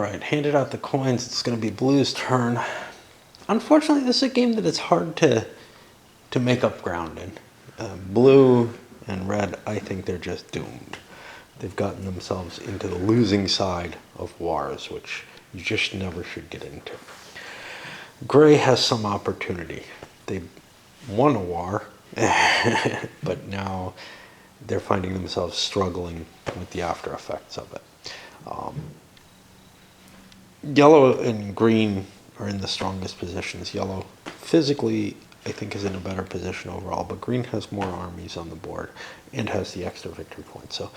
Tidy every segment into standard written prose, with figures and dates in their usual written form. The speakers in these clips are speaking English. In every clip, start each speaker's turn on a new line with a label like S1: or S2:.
S1: Right, handed out the coins. It's going to be Blue's turn. Unfortunately, this is a game that it's hard to make up ground in. Blue and Red, I think they're just doomed. They've gotten themselves into the losing side of wars, which you just never should get into. Gray has some opportunity. They won a war, but now they're finding themselves struggling with the after effects of it. Yellow and green are in the strongest positions. Yellow physically, I think, is in a better position overall, but green has more armies on the board and has the extra victory points. So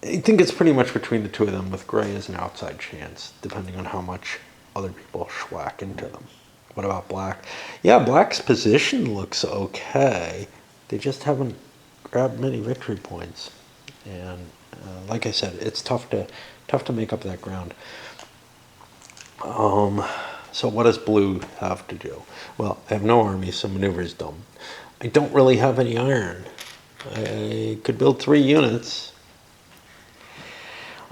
S1: I think it's pretty much between the two of them, with gray as an outside chance, depending on how much other people schwack into them. What about black? Yeah, black's position looks okay. They just haven't grabbed many victory points. And like I said, it's tough to make up that ground. So what does blue have to do? Well, I have no army, so maneuver is dumb. I don't really have any iron. I could build 3 units.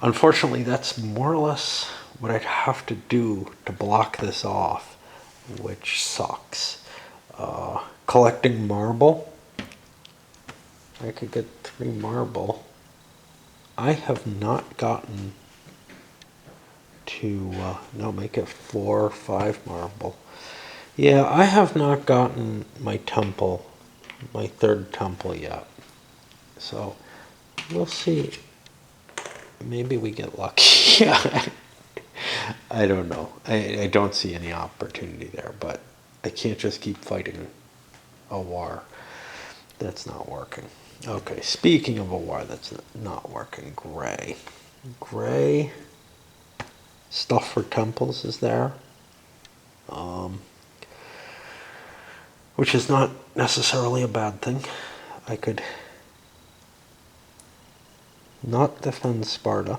S1: Unfortunately, that's more or less what I'd have to do to block this off, which sucks. Collecting marble. I could get 3 marble. I have not gotten to, no, make it 4 or 5 marble. Yeah, I have not gotten my temple, my 3rd temple yet. So, we'll see. Maybe we get lucky. I don't know. I don't see any opportunity there, but I can't just keep fighting a war that's not working. Okay, speaking of a war that's not working, gray. Gray stuff for temples is there, which is not necessarily a bad thing. I could not defend Sparta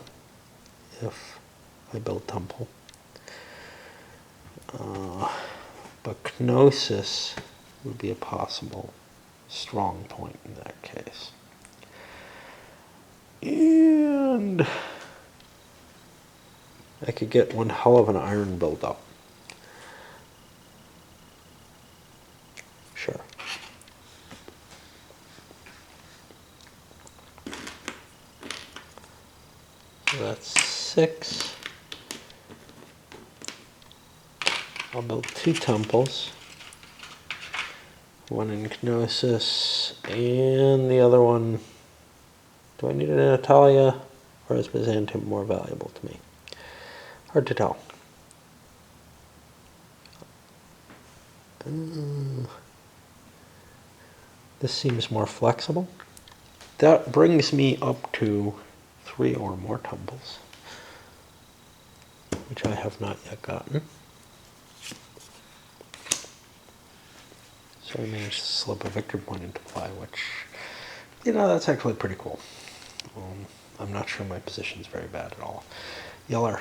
S1: if I build temple, but Knossos would be a possible strong point in that case. And I could get one hell of an iron build-up. Sure. So that's 6. I'll build 2 temples. One in Knossos, and the other one... Do I need it in Italia, or is Byzantium more valuable to me? Hard to tell. This seems more flexible. That brings me up to 3 or more temples, which I have not yet gotten. So I managed to slip a victory point into play, which, that's actually pretty cool. I'm not sure my position is very bad at all. Yeller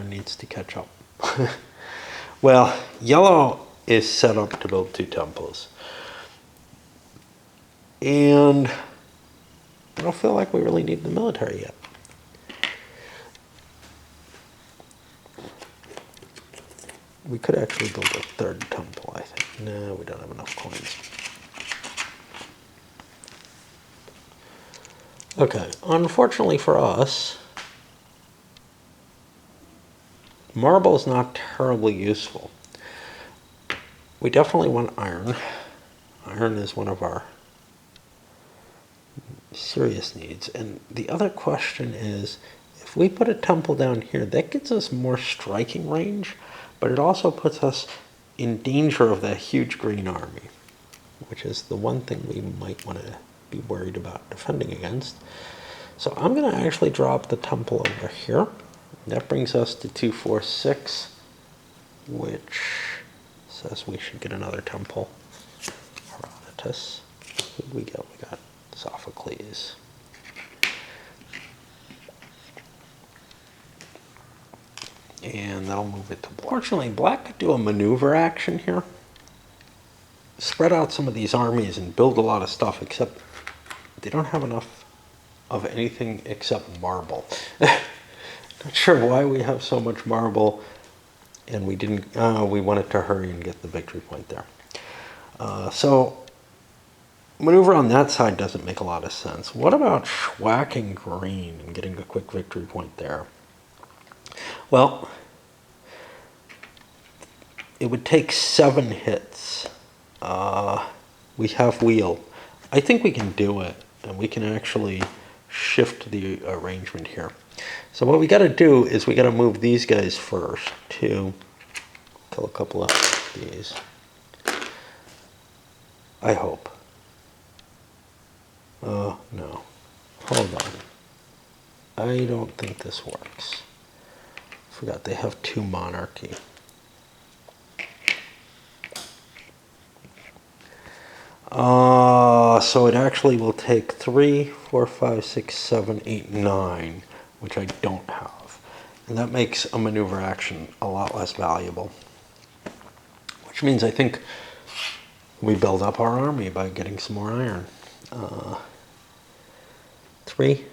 S1: needs to catch up. Well, yellow is set up to build 2 temples. And I don't feel like we really need the military yet. We could actually build a 3rd temple, I think. No, we don't have enough coins. Okay, unfortunately for us, marble is not terribly useful. We definitely want iron. Iron is one of our serious needs. And the other question is, if we put a temple down here, that gives us more striking range, but it also puts us in danger of that huge green army, which is the one thing we might want to be worried about defending against. So I'm going to actually drop the temple over here. That brings us to 2, 4, 6, which says we should get another temple. Herodotus. Who did we get? We got Sophocles. And that'll move it to black. Fortunately, black could do a maneuver action here. Spread out some of these armies and build a lot of stuff, except they don't have enough of anything except marble. Not sure why we have so much marble, and we didn't. We wanted to hurry and get the victory point there. So maneuver on that side doesn't make a lot of sense. What about schwacking green and getting a quick victory point there? Well, it would take 7 hits. We have wheel. I think we can do it, and we can actually shift the arrangement here. So what we got to do is we got to move these guys first to kill a couple of these. I hope. No. Hold on. I don't think this works. Forgot they have 2 monarchy. So it actually will take 3, 4, 5, 6, 7, 8, 9, which I don't have. And that makes a maneuver action a lot less valuable. Which means I think we build up our army by getting some more iron. 3,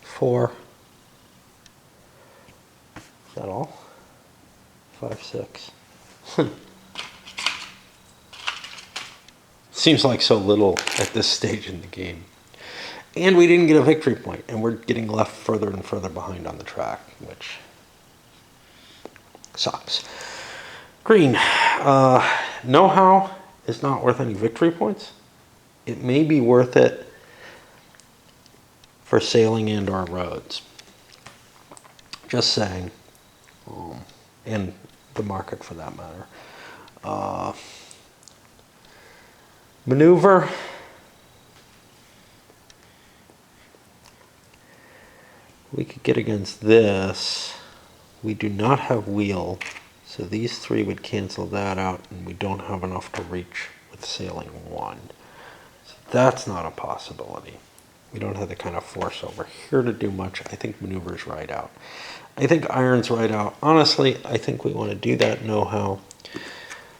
S1: 4, is that all? 5, 6. Seems like so little at this stage in the game. And we didn't get a victory point, and we're getting left further and further behind on the track, which sucks. Green. Know-how is not worth any victory points. It may be worth it for sailing and or roads. Just saying. And the market for that matter. Maneuver. We could get against this. We do not have wheel, so these 3 would cancel that out, and we don't have enough to reach with sailing 1. So that's not a possibility. We don't have the kind of force over here to do much. I think maneuver's right out. I think iron's right out. Honestly, I think we want to do that know-how.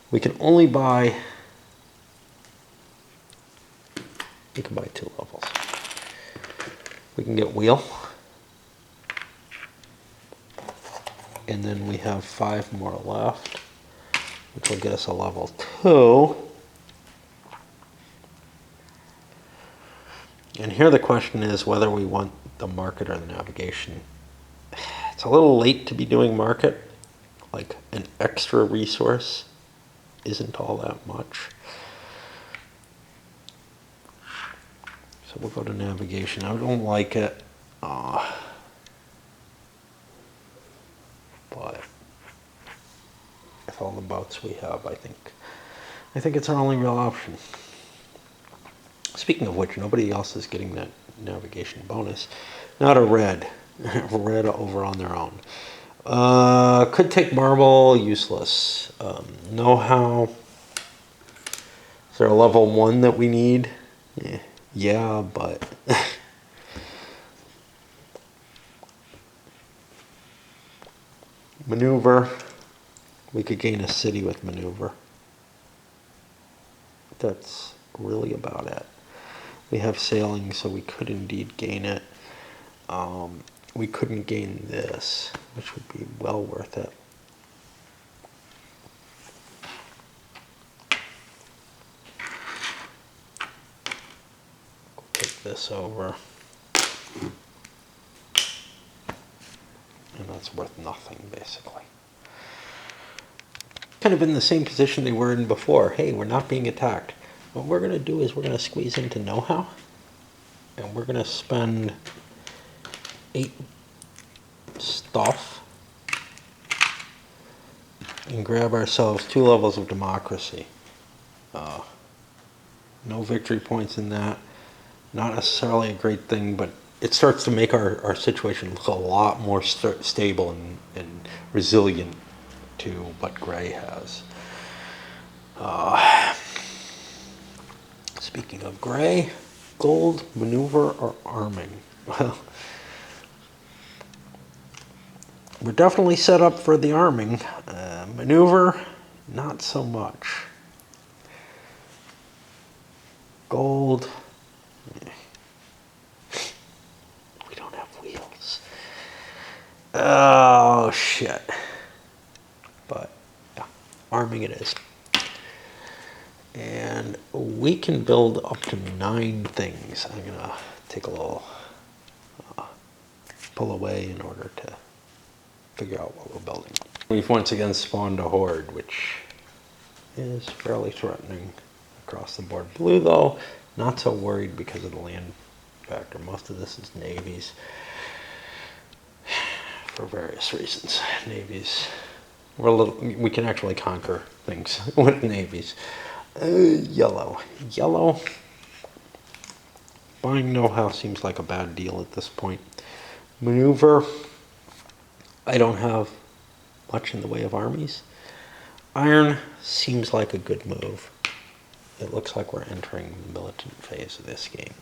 S1: We can only buy... We can buy 2 levels. We can get wheel. And then we have 5 more left, which will get us a level 2. And here the question is whether we want the market or the navigation. It's a little late to be doing market. Like an extra resource isn't all that much. So we'll go to navigation. I don't like it. But with all the boats we have, I think it's our only real option. Speaking of which, nobody else is getting that navigation bonus. Not a red. Red over on their own. Could take marble, useless. Know-how. Is there a level 1 that we need? Yeah, but... Maneuver. We could gain a city with maneuver. That's really about it. We have sailing, so we could indeed gain it. We couldn't gain this, which would be well worth it. Take this over. And that's worth nothing, basically. Kind of in the same position they were in before. Hey, we're not being attacked. What we're going to do is we're going to squeeze into know-how. And we're going to spend 8 stuff. And grab ourselves 2 levels of democracy. No victory points in that. Not necessarily a great thing, but it starts to make our situation look a lot more stable and resilient to what gray has. Speaking of gray, gold, maneuver, or arming? Well, we're definitely set up for the arming. Maneuver, not so much. Gold. We don't have wheels. Oh, shit. But, yeah, arming it is. And we can build up to 9 things. I'm going to take a little pull away in order to figure out what we're building. We've once again spawned a horde, which is fairly threatening across the board. Blue, though, not so worried because of the land factor. Most of this is navies for various reasons. Navies, we can actually conquer things with navies. Yellow. Yellow, buying know-how seems like a bad deal at this point. Maneuver, I don't have much in the way of armies. Iron seems like a good move. It looks like we're entering the militant phase of this game.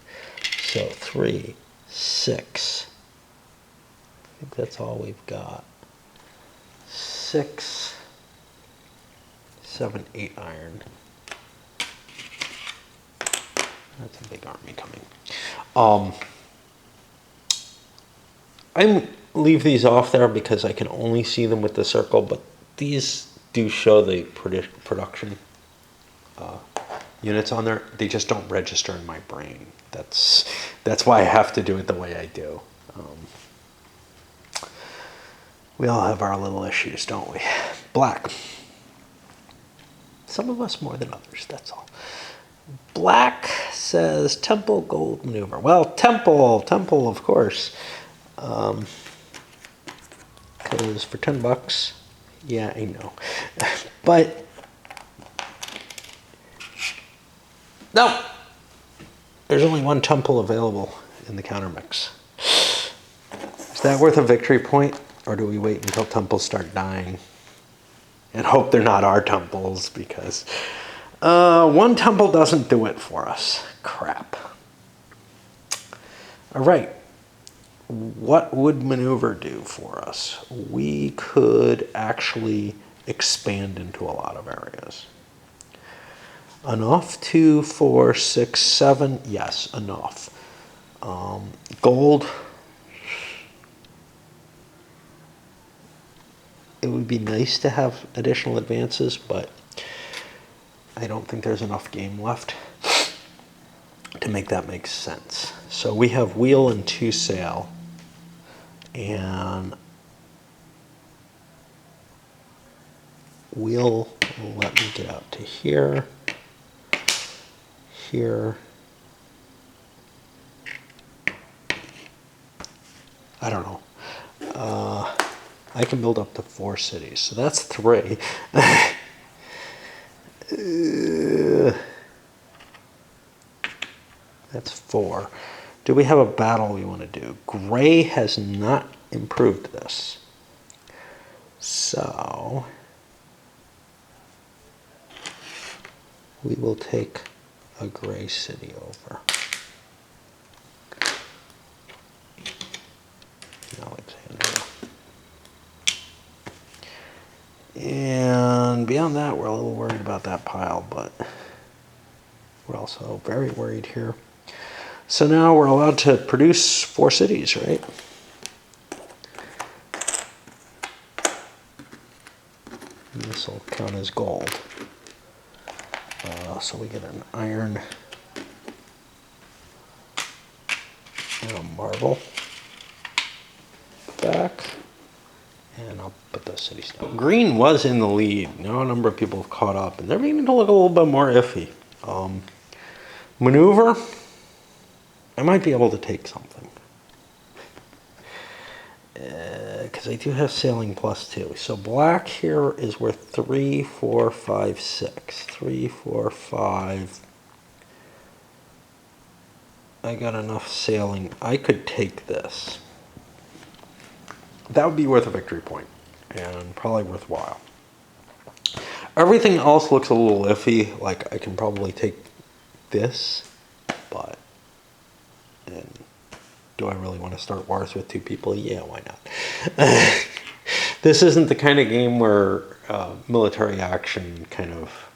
S1: So 3, 6. I think that's all we've got. 6, 7, 8 iron. That's a big army coming. I leave these off there because I can only see them with the circle, but these do show the production units on there. They just don't register in my brain. That's why I have to do it the way I do. We all have our little issues, don't we? Black. Some of us more than others, that's all. Black says temple gold maneuver. Well, temple, of course. Because for $10, yeah, I know. But, no! There's only one temple available in the counter mix. Is that worth a victory point? Or do we wait until temples start dying? And hope they're not our temples, because one temple doesn't do it for us. Crap. All right. What would maneuver do for us? We could actually expand into a lot of areas. Enough? 2, 4, 6, 7? Yes, enough. Gold. It would be nice to have additional advances, but I don't think there's enough game left to make that make sense. So we have wheel and 2 sail, and wheel will let me get out to here, here. I don't know. I can build up to 4 cities, so that's 3. That's 4. Do we have a battle we want to do? Gray has not improved this. So we will take a gray city over. Alexandria. And beyond that, we're a little worried about that pile, but we're also very worried here. So now we're allowed to produce 4 cities, right? And this will count as gold. So we get an iron and a marble back. And I'll put those cities down. Green was in the lead. Now a number of people have caught up, and they're beginning to look a little bit more iffy. Maneuver, I might be able to take something. Because I do have sailing +2. So black here is worth 3, 4, 5, 6. 3, 4, 5. I got enough sailing. I could take this. That would be worth a victory point, and probably worthwhile. Everything else looks a little iffy. Like, I can probably take this, but and do I really want to start wars with 2 people? Yeah, why not? This isn't the kind of game where military action kind of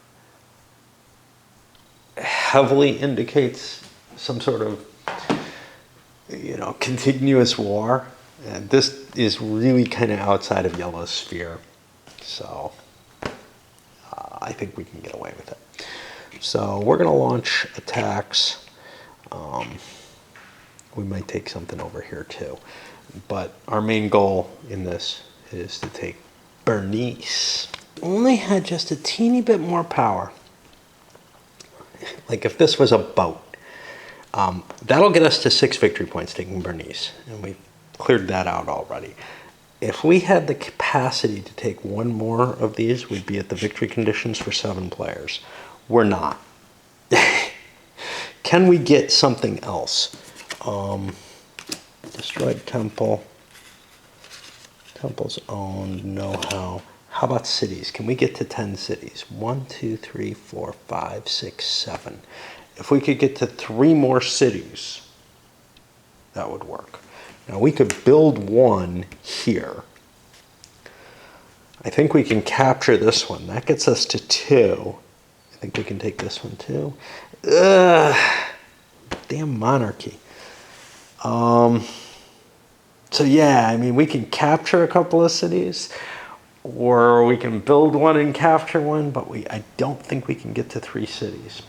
S1: heavily indicates some sort of, continuous war. This is really kind of outside of yellow's sphere, so I think we can get away with it. So we're going to launch attacks. We might take something over here too. But our main goal in this is to take Bernice. Only had just a teeny bit more power. Like if this was a boat, that'll get us to 6 victory points taking Bernice. And we've cleared that out already. If we had the capacity to take one more of these, we'd be at the victory conditions for 7 players. We're not. Can we get something else? Destroyed temple. Temple's owned, know-how. How about cities? Can we get to 10 cities? 1, 2, 3, 4, 5, 6, 7. If we could get to 3 more cities, that would work. Now we could build one here. I think we can capture this one. That gets us to 2. I think we can take this one too. Damn monarchy. So yeah, I mean, we can capture a couple of cities, or we can build one and capture one, but I don't think we can get to 3 cities.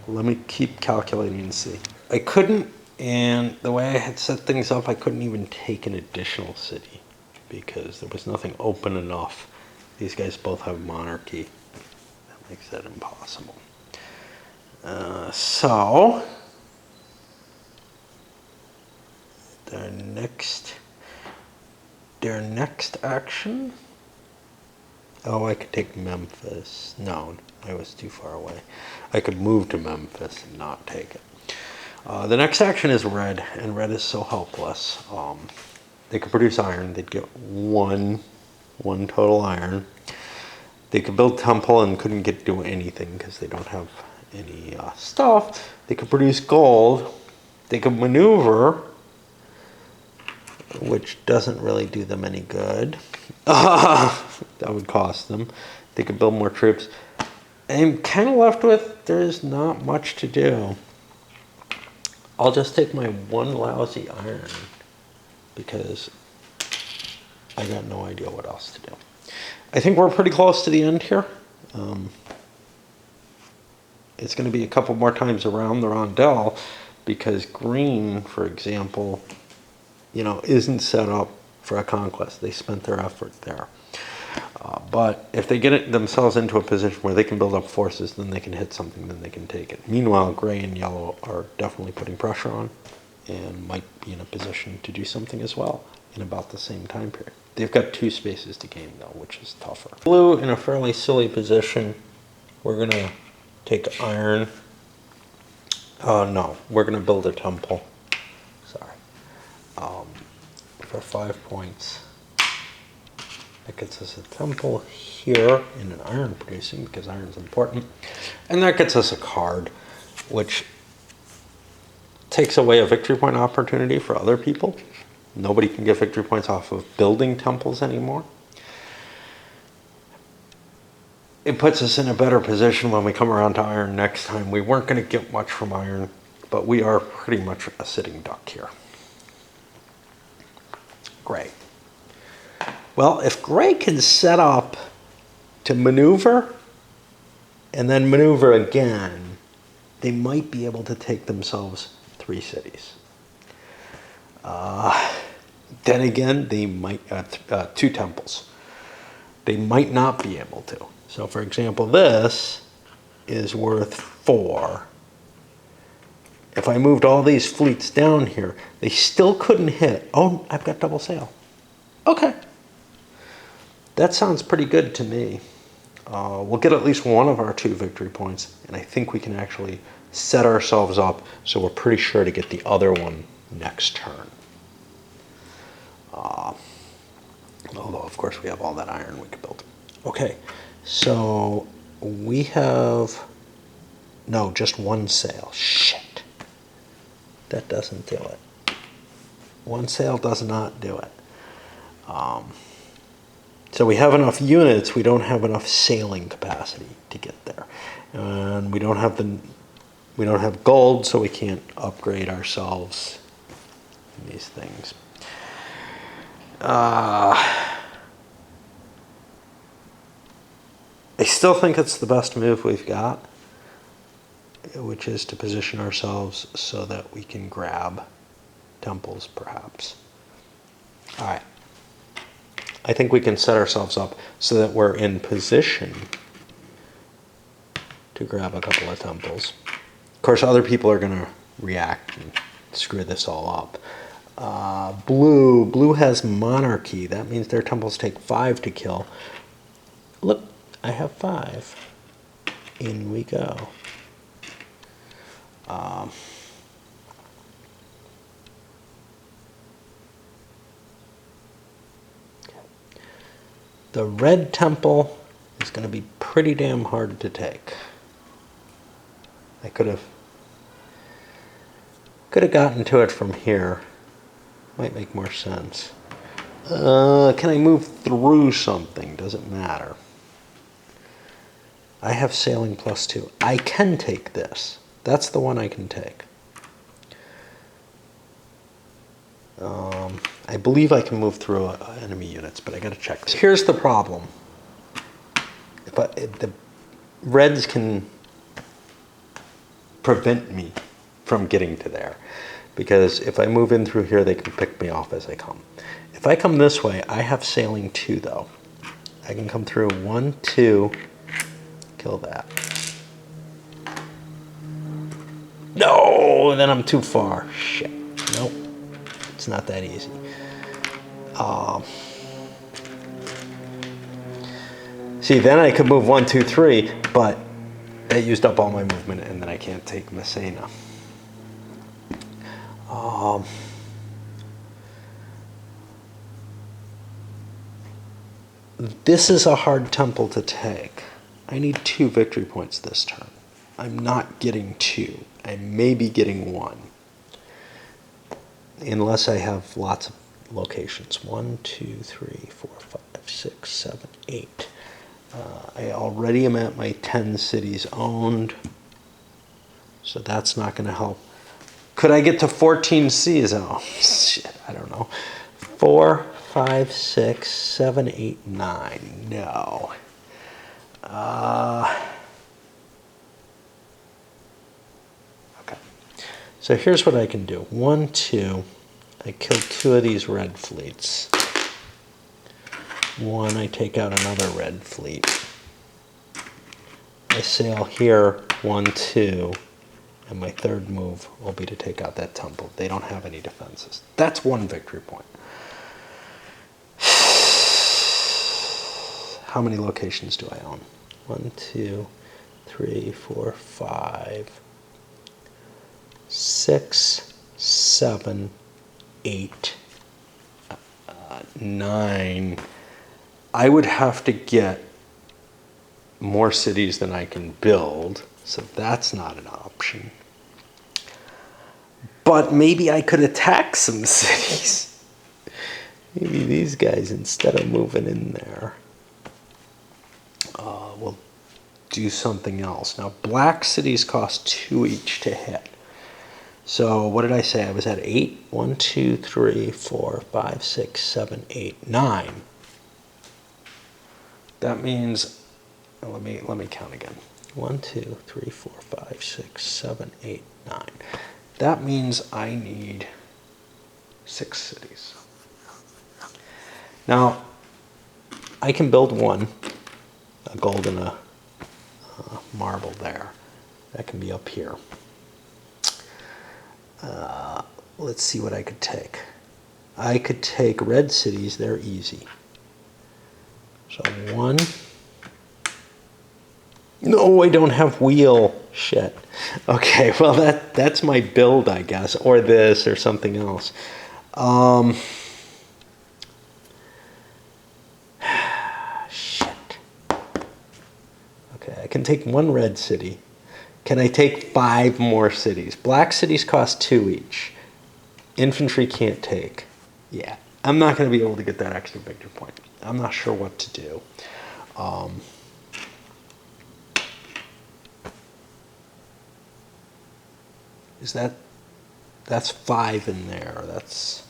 S1: Let me keep calculating and see. I couldn't, and the way I had set things up, I couldn't even take an additional city because there was nothing open enough. These guys both have monarchy. That makes that impossible. So their next action. Oh, I could take Memphis. No, I was too far away. I could move to Memphis and not take it. The next action is red, and red is so helpless. They could produce iron. They'd get one total iron. They could build temple and couldn't do anything because they don't have any stuff. They could produce gold. They could maneuver, which doesn't really do them any good. That would cost them. They could build more troops. I'm kind of left with there's not much to do. I'll just take my one lousy iron because I got no idea what else to do. I think we're pretty close to the end here. It's going to be a couple more times around the rondelle because green, for example, isn't set up for a conquest. They spent their effort there. But if they get themselves into a position where they can build up forces, then they can hit something, then they can take it. Meanwhile, gray and yellow are definitely putting pressure on and might be in a position to do something as well in about the same time period. They've got 2 spaces to gain, though, which is tougher. Blue in a fairly silly position. We're going to take iron. No, we're going to build a temple. Sorry. For 5 points. That gets us a temple here in an iron producing because iron's important. And that gets us a card, which takes away a victory point opportunity for other people. Nobody can get victory points off of building temples anymore. It puts us in a better position when we come around to iron next time. We weren't going to get much from iron, but we are pretty much a sitting duck here. Gray. Well, if gray can set up to maneuver and then maneuver again, they might be able to take themselves 3 cities. Then again, they might 2 temples. They might not be able to. So, for example, this is worth 4. If I moved all these fleets down here, they still couldn't hit. Oh, I've got double sail. Okay. That sounds pretty good to me. We'll get at least one of our 2 victory points, and I think we can actually set ourselves up so we're pretty sure to get the other one next turn. Although, of course, we have all that iron we could build. Okay, so we have, no, just 1 sail. Shit. That doesn't do it. 1 sail does not do it. So we have enough units, we don't have enough sailing capacity to get there. And we don't have gold, so we can't upgrade ourselves in these things. I still think it's the best move we've got, which is to position ourselves so that we can grab temples, perhaps. All right. I think we can set ourselves up so that we're in position to grab a couple of temples. Of course, other people are going to react and screw this all up. Blue has monarchy. That means their temples take 5 to kill. Look, I have 5. In we go. The red temple is going to be pretty damn hard to take. I could have gotten to it from here. Might make more sense. Can I move through something? Doesn't matter. I have sailing +2. I can take this. That's the one I can take. I believe I can move through enemy units, but I got to check this. Here's the problem. But the reds can prevent me from getting to there, because if I move in through here, they can pick me off as I come. If I come this way, I have sailing 2 though. I can come through 1, 2, kill that. No, then I'm too far. Shit. Nope. It's not that easy. See, then I could move 1, 2, 3, but that used up all my movement, and then I can't take Messina. This is a hard temple to take. I need 2 victory points this turn. I'm not getting 2. I may be getting 1. Unless I have lots of locations. 1, 2, 3, 4, 5, 6, 7, 8. I already am at my 10 cities owned, so that's not going to help. Could I get to 14 Cs? Oh, shit, I don't know. 4, 5, 6, 7, 8, 9. No. Okay. So here's what I can do. 1, 2. I kill 2 of these red fleets. 1, I take out another red fleet. I sail here, 1, 2, and my third move will be to take out that temple. They don't have any defenses. That's 1 victory point. How many locations do I own? 1, 2, 3, 4, 5, 6, 7, 8, 9. I would have to get more cities than I can build, so that's not an option. But maybe I could attack some cities. Maybe these guys, instead of moving in there, will do something else. Now, black cities cost 2 each to hit. So what did I say? I was at 8. 1, 2, 3, 4, 5, 6, 7, 8, 9. That means, let me count again. 1, 2, 3, 4, 5, 6, 7, 8, 9. That means I need 6 cities. Now, I can build 1, a gold and a marble there. That can be up here. Let's see what I could take. I could take red cities. They're easy. So 1. No, I don't have wheel. Shit. Okay, well that's my build, I guess, or this, or something else. Shit. Okay, I can take 1 red city. Can I take 5 more cities? Black cities cost 2 each. Infantry can't take. Yeah, I'm not going to be able to get that extra victory point. I'm not sure what to do. That's 5 in there. That's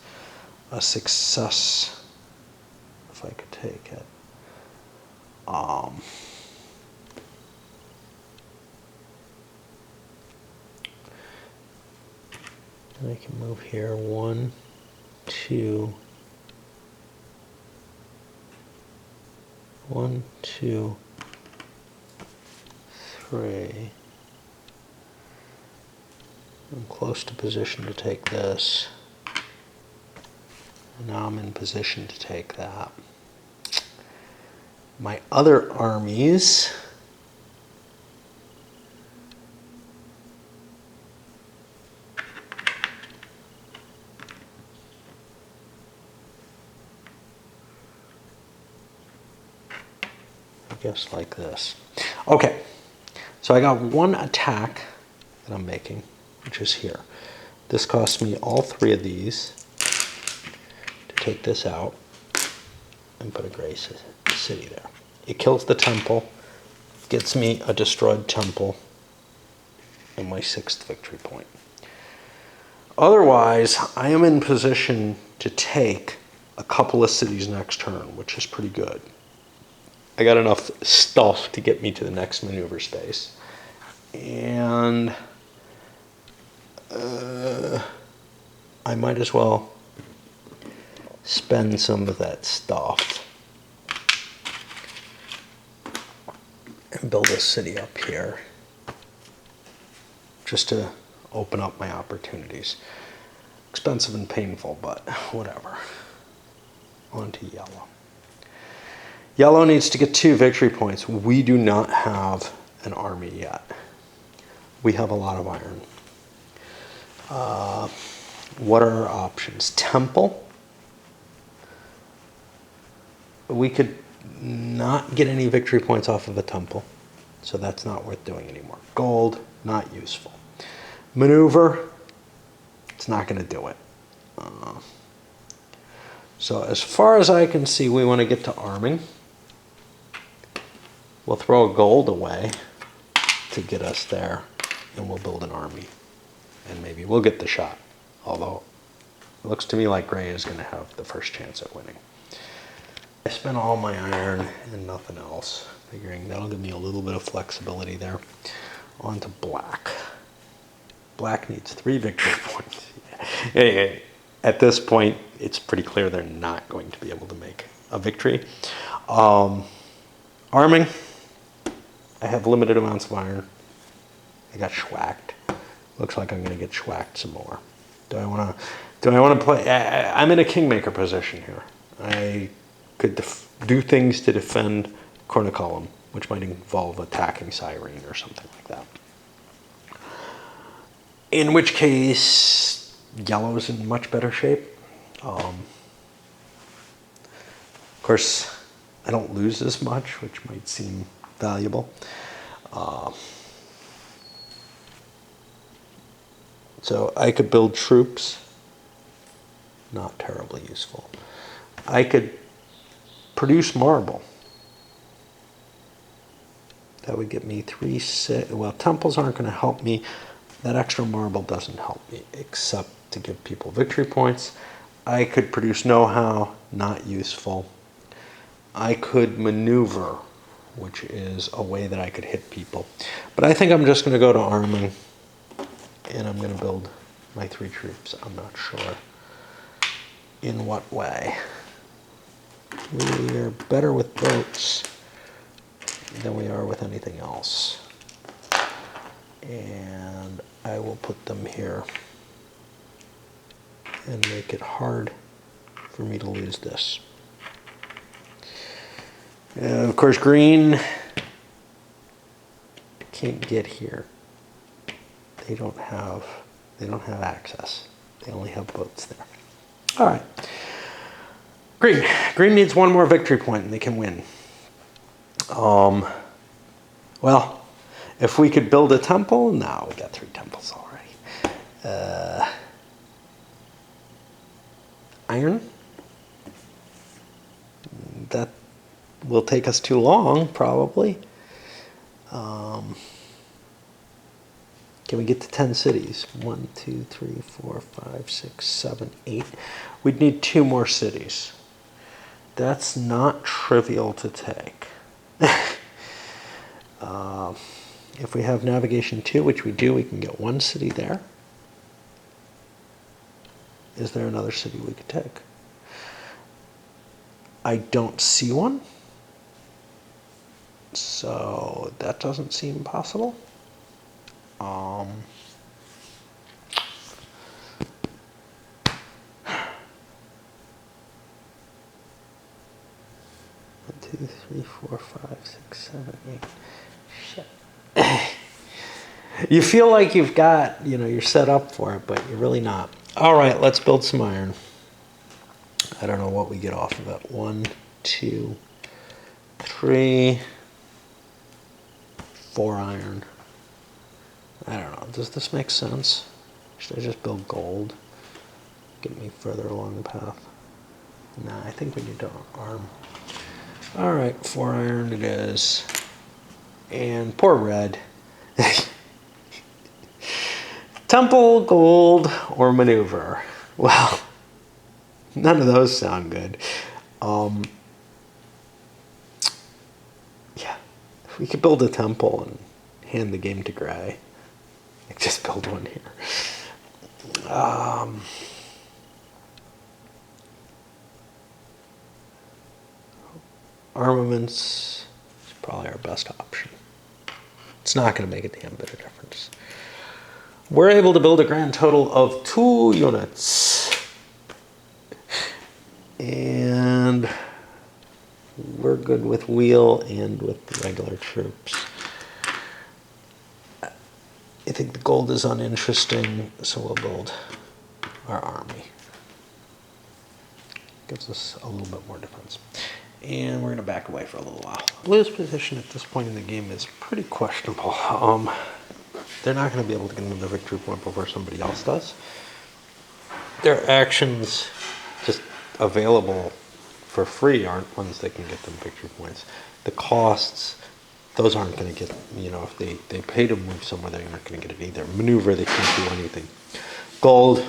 S1: a success. if I could take it. And I can move here, 1, 2, 1, 2, 3. I'm close to position to take this. And now I'm in position to take that. My other armies, I guess like this. Okay, so I got one attack that I'm making, which is here. This costs me all 3 of these to take this out and put a gray city there. It kills the temple, gets me a destroyed temple, and my 6th victory point. Otherwise, I am in position to take a couple of cities next turn, which is pretty good. I got enough stuff to get me to the next maneuver space. And I might as well spend some of that stuff and build a city up here just to open up my opportunities. Expensive and painful, but whatever. On to yellow. Yellow needs to get 2 victory points. We do not have an army yet. We have a lot of iron. What are our options? Temple. We could not get any victory points off of a temple, so that's not worth doing anymore. Gold, not useful. Maneuver, it's not going to do it. So as far as I can see, we want to get to arming. We'll throw a gold away to get us there, and we'll build an army. And maybe we'll get the shot. Although, it looks to me like gray is going to have the first chance at winning. I spent all my iron and nothing else, figuring that'll give me a little bit of flexibility there. On to black. Black needs 3 victory points. Anyway, at this point, it's pretty clear they're not going to be able to make a victory. Arming, I have limited amounts of iron. I got schwacked. Looks like I'm going to get schwacked some more. Do I want to play? I'm in a kingmaker position here. I could do things to defend Cornicolum, which might involve attacking Cyrene or something like that. In which case, yellow is in much better shape. Of course, I don't lose as much, which might seem valuable. So I could build troops. Not terribly useful. I could produce marble. That would get me 3, 6. Well, temples aren't going to help me. That extra marble doesn't help me, except to give people victory points. I could produce know-how, not useful. I could maneuver, which is a way that I could hit people. But I think I'm just going to go to arming, and I'm going to build my 3 troops. I'm not sure in what way. We are better with boats than we are with anything else. And I will put them here and make it hard for me to lose this. Of course, green can't get here. They don't have access. They only have boats there. All right. Green needs 1 more victory point and they can win. Well, if we could build a temple, no, we got 3 temples already. Iron. That will take us too long, probably. Can we get to 10 cities? 1, 2, 3, 4, 5, 6, 7, 8. We'd need 2 more cities. That's not trivial to take. If we have navigation 2, which we do, we can get one city there. Is there another city we could take? I don't see one. So that doesn't seem possible. 2, 3, 4, 5, 6, 7, 8. Shit. You feel like you've got, you're set up for it, but you're really not. All right, let's build some iron. I don't know what we get off of it. 1, 2, 3, 4 iron. I don't know. Does this make sense? Should I just build gold? Get me further along the path. Nah, I think we need to arm. All right, 4 iron it is. And poor red. Temple, gold, or maneuver. Well, none of those sound good. Yeah, if we could build a temple and hand the game to Gray, I could just build one here. Armaments is probably our best option. It's not going to make a damn bit of difference. We're able to build a grand total of 2 units. And we're good with wheel and with the regular troops. I think the gold is uninteresting, so we'll build our army. Gives us a little bit more defense. And we're going to back away for a little while. Blue's position at this point in the game is pretty questionable. They're not going to be able to get another victory point before somebody else does. Their actions just available for free aren't ones that can get them victory points. The costs, those aren't going to get, if they pay to move somewhere, they're not going to get it either. Maneuver, they can't do anything. Gold,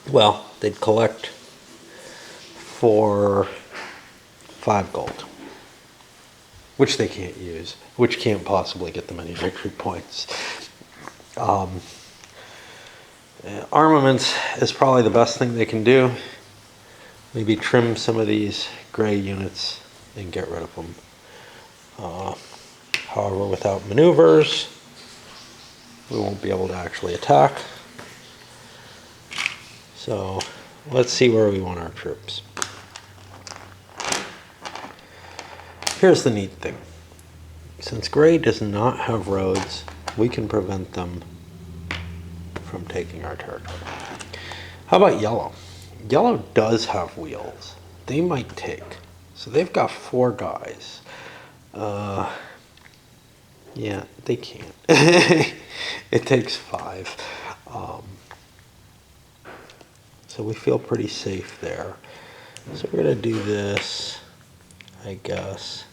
S1: well, they'd collect for 5 gold, which they can't use, which can't possibly get them any victory points. Armaments is probably the best thing they can do. Maybe trim some of these gray units and get rid of them. However, without maneuvers, we won't be able to actually attack. So let's see where we want our troops. Here's the neat thing. Since gray does not have roads, we can prevent them from taking our territory. How about yellow? Yellow does have wheels. They might take. So they've got 4 guys. Yeah, they can't. It takes 5. So we feel pretty safe there. So we're going to do this, I guess.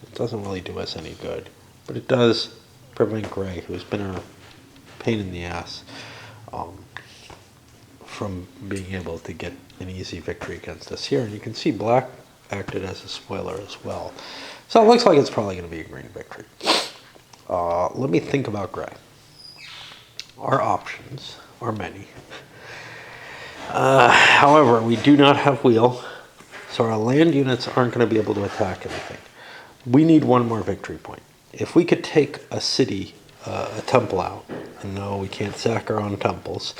S1: It doesn't really do us any good, but it does prevent gray, who's been a pain in the ass, from being able to get an easy victory against us here. And you can see black acted as a spoiler as well. So it looks like it's probably going to be a green victory. Let me think about gray. Our options are many. However, we do not have wheel, so our land units aren't going to be able to attack anything. We need 1 more victory point. If we could take a city, a temple out, and no, we can't sack our own temples,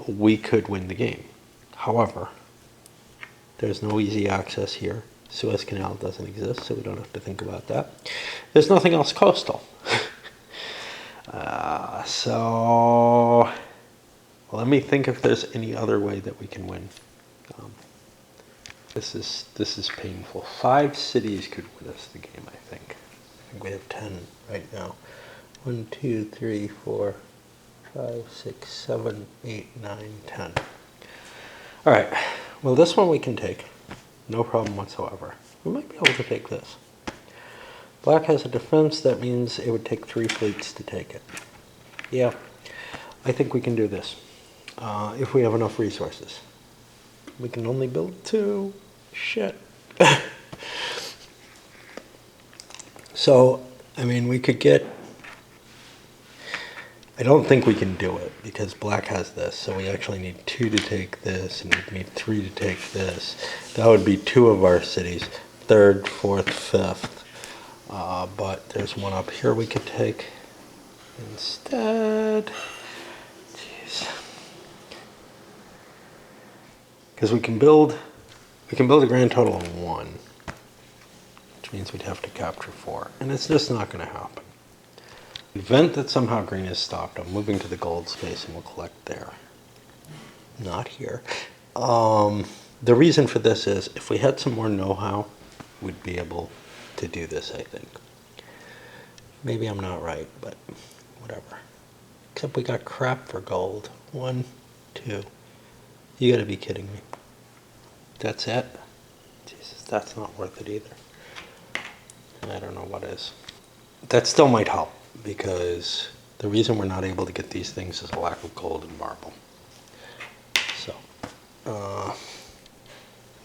S1: we could win the game. However, there's no easy access here. Suez Canal doesn't exist, so we don't have to think about that. There's nothing else coastal. So let me think if there's any other way that we can win. This is painful. 5 cities could win us the game, I think. I think we have 10 right now. 1, 2, 3, 4, 5, 6, 7, 8, 9, 10. All right. Well, this one we can take. No problem whatsoever. We might be able to take this. Black has a defense. That means it would take 3 fleets to take it. Yeah, I think we can do this. If we have enough resources. We can only build 2. Shit. So, I mean, we could get... I don't think we can do it because black has this, so we actually need 2 to take this, and we need 3 to take this. That would be 2 of our cities, 3rd, 4th, 5th. But there's one up here we could take instead. Jeez. Because we can build a grand total of 1, which means we'd have to capture 4, and it's just not going to happen. Event that somehow green is stopped. I'm moving to the gold space and we'll collect there. Not here. The reason for this is if we had some more know-how, we'd be able to do this, I think. Maybe I'm not right, but whatever. Except we got crap for gold. 1, 2. You gotta be kidding me. That's it? Jesus, that's not worth it either. I don't know what is. That still might help, because the reason we're not able to get these things is a lack of gold and marble. So,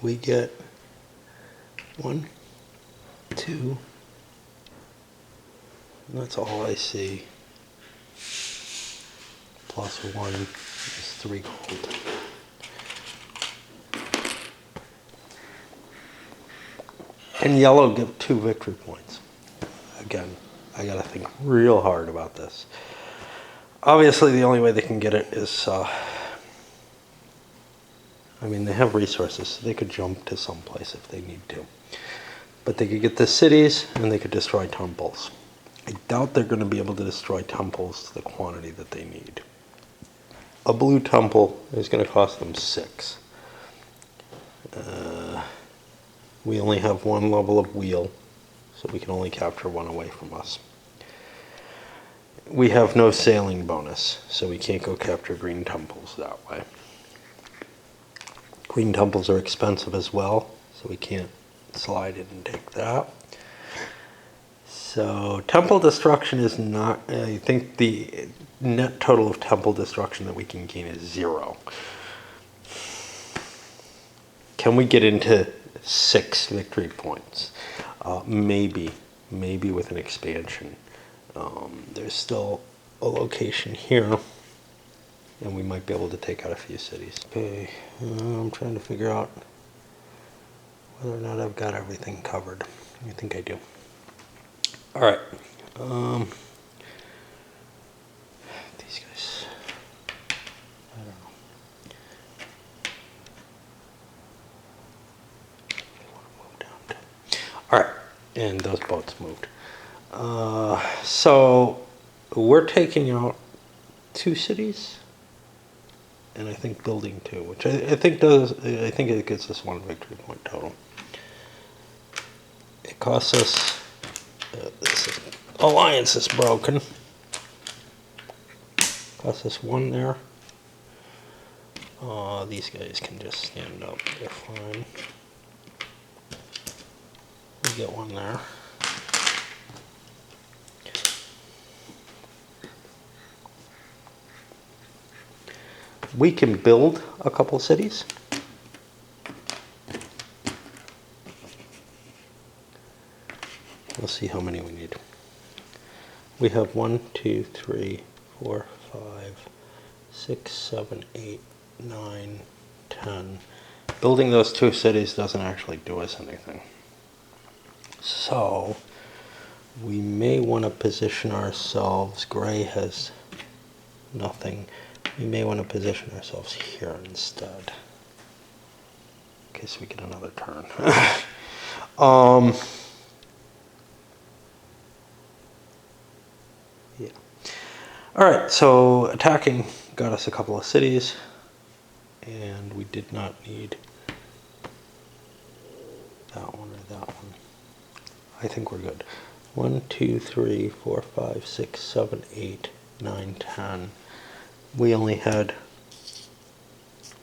S1: we get 1, 2, and that's all I see. Plus 1 is 3 gold. And yellow give 2 victory points. Again, I gotta think real hard about this. Obviously, the only way they can get it is, I mean, they have resources, so they could jump to someplace if they need to. But they could get the cities, and they could destroy temples. I doubt they're going to be able to destroy temples to the quantity that they need. A blue temple is going to cost them 6. We only have 1 level of wheel, so we can only capture 1 away from us. We have no sailing bonus, so we can't go capture green temples that way. Green temples are expensive as well, so we can't slide in and take that. So temple destruction is not, I think the net total of temple destruction that we can gain is 0. Can we get into 6 victory points? Maybe with an expansion. There's still a location here, and we might be able to take out a few cities. Okay, I'm trying to figure out whether or not I've got everything covered. I think I do. All right. These guys, I don't know. They want to move down to... All right, and those boats moved. So we're taking out 2 cities, and I think building 2, which I think it gets us 1 victory point total. It costs us. This alliance is broken. Costs us 1 there. These guys can just stand up. They're fine. We get 1 there. We can build a couple cities. We'll see how many we need. We have 1, 2, 3, 4, 5, 6, 7, 8, 9, 10. Building those 2 cities doesn't actually do us anything. So we may want to position ourselves. Gray has nothing. We may want to position ourselves here instead, in case we get another turn. Yeah. All right, so attacking got us a couple of cities, and we did not need that one or that one. I think we're good. 1, 2, 3, 4, 5, 6, 7, 8, 9, 10. We only had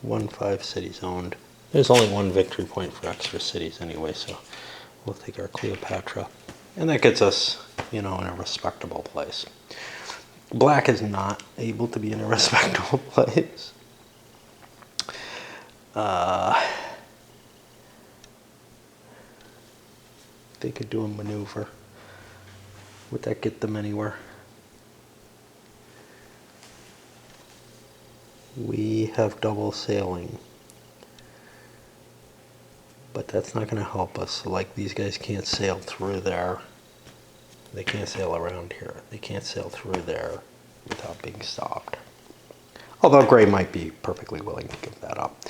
S1: 5 cities owned. There's only 1 victory point for extra cities anyway, so we'll take our Cleopatra. And that gets us, in a respectable place. Black is not able to be in a respectable place. they could do a maneuver. Would that get them anywhere? We have double sailing. But that's not going to help us. Like, these guys can't sail through there. They can't sail around here. They can't sail through there without being stopped. Although Gray might be perfectly willing to give that up.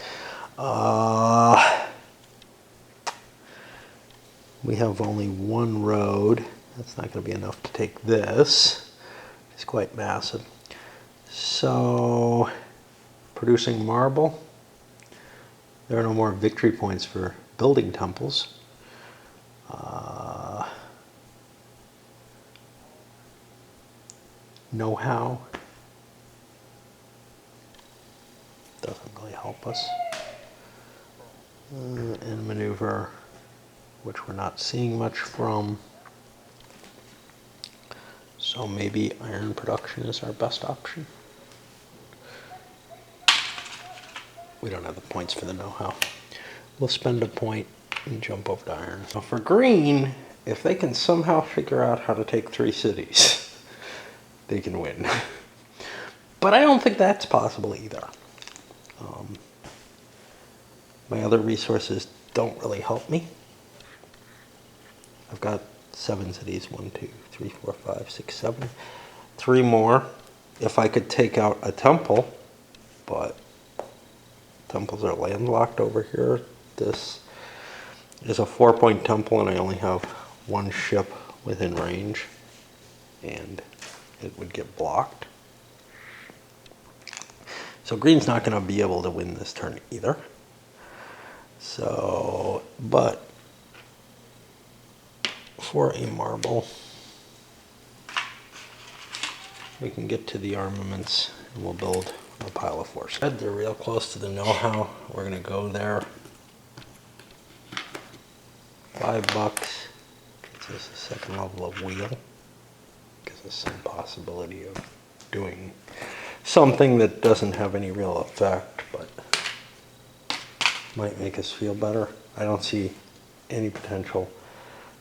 S1: We have only one road. That's not going to be enough to take this. It's quite massive. So, producing marble. There are no more victory points for building temples. Know-how doesn't really help us. And maneuver, which we're not seeing much from. So maybe iron production is our best option. We don't have the points for the know-how. We'll spend a point and jump over to iron. So for green, if they can somehow figure out how to take 3 cities, they can win. But I don't think that's possible either. My other resources don't really help me. I've got 7 cities, 1, 2, 3, 4, 5, 6, 7. 3 more if I could take out a temple, but temples are landlocked over here. This is a 4-point temple and I only have 1 ship within range and it would get blocked. So green's not going to be able to win this turn either. So, but for a marble, we can get to the armaments and we'll build a pile of force. They're real close to the know-how. We're going to go there. $5 gets us a second level of wheel. Gives us some possibility of doing something that doesn't have any real effect, but might make us feel better. I don't see any potential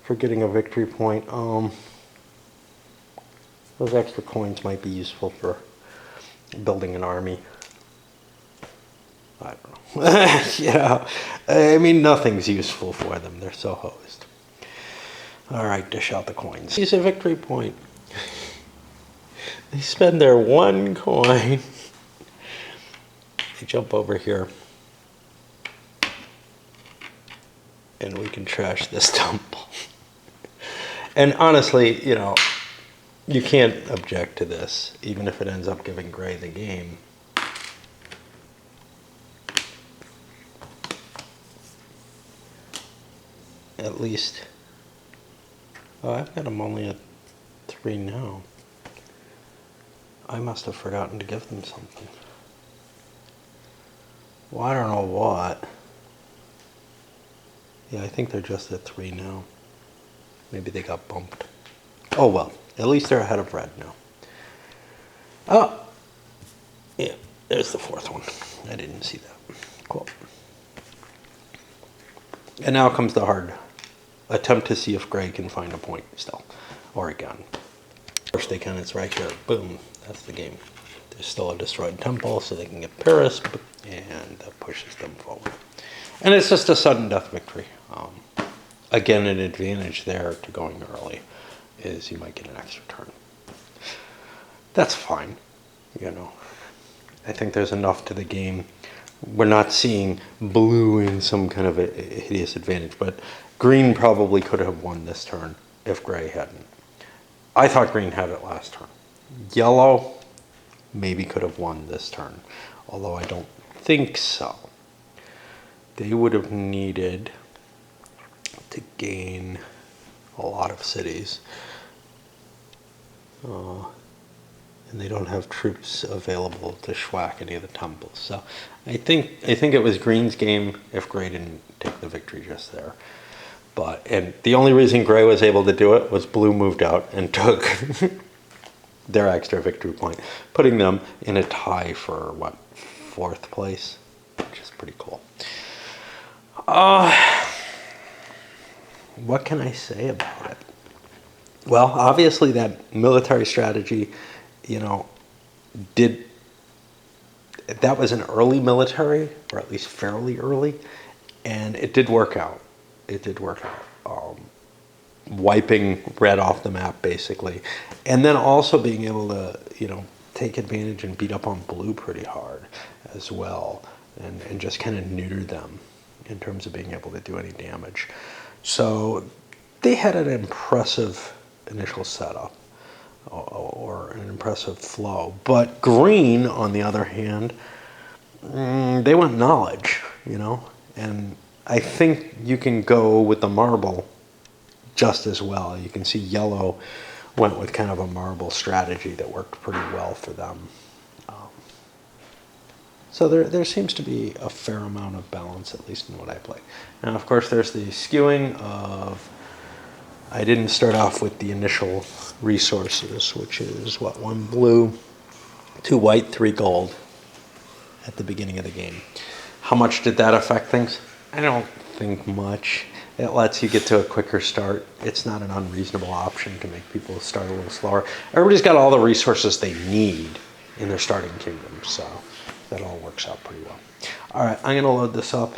S1: for getting a victory point. Those extra coins might be useful for building an army. I don't know. Yeah, I mean, nothing's useful for them. They're so hosed. All right, dish out the coins. Use a victory point. They spend their 1 coin. They jump over here. And we can trash this temple. And honestly, you know, you can't object to this, even if it ends up giving Gray the game. At least, oh, I've got them only at 3 now. I must have forgotten to give them something. Well, I don't know what. Yeah, I think they're just at 3 now. Maybe they got bumped. Oh well, at least they're ahead of red now. Oh, yeah, there's the 4th one. I didn't see that. Cool. And now comes the hard attempt to see if Gray can find a point still, or a gun. Of course they can, it's right here. Boom, that's the game. There's still a destroyed temple, so they can get Paris, and that pushes them forward. And it's just a sudden death victory. Again, an advantage there to going early is you might get an extra turn. That's fine, you know. I think there's enough to the game. We're not seeing blue in some kind of a hideous advantage, but green probably could have won this turn if Gray hadn't. I thought green had it last turn. Yellow maybe could have won this turn, although I don't think so. They would have needed to gain a lot of cities. And they don't have troops available to schwack any of the temples. So I think it was green's game if Gray didn't take the victory just there. And the only reason Gray was able to do it was blue moved out and took their extra victory point, putting them in a tie for, what, 4th place, which is pretty cool. what can I say about it? Well, obviously that military strategy, you know, did that was an early military, or at least fairly early, and it did work out. It did work out. Wiping red off the map, basically, and then also being able to, take advantage and beat up on blue pretty hard as well, and just kind of neuter them in terms of being able to do any damage. So they had an impressive initial setup, or an impressive flow. But green, on the other hand, they went knowledge, and I think you can go with the marble just as well. You can see yellow went with kind of a marble strategy that worked pretty well for them. So there seems to be a fair amount of balance, at least in what I play. Now, of course, there's the skewing of, I didn't start off with the initial resources, which is, what, 1 blue, 2 white, 3 gold at the beginning of the game. How much did that affect things? I don't think much. It lets you get to a quicker start. It's not an unreasonable option to make people start a little slower. Everybody's got all the resources they need in their starting kingdom, so that all works out pretty well. All right, I'm going to load this up,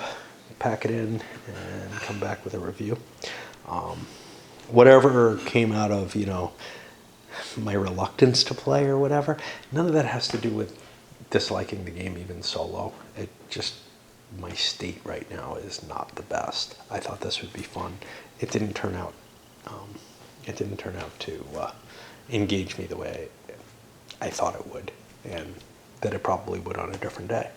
S1: pack it in, and come back with a review. Whatever came out of, my reluctance to play or whatever, none of that has to do with disliking the game even solo. It just, my state right now is not the best. I thought this would be fun. It didn't turn out. To engage me the way I thought it would, and that it probably would on a different day.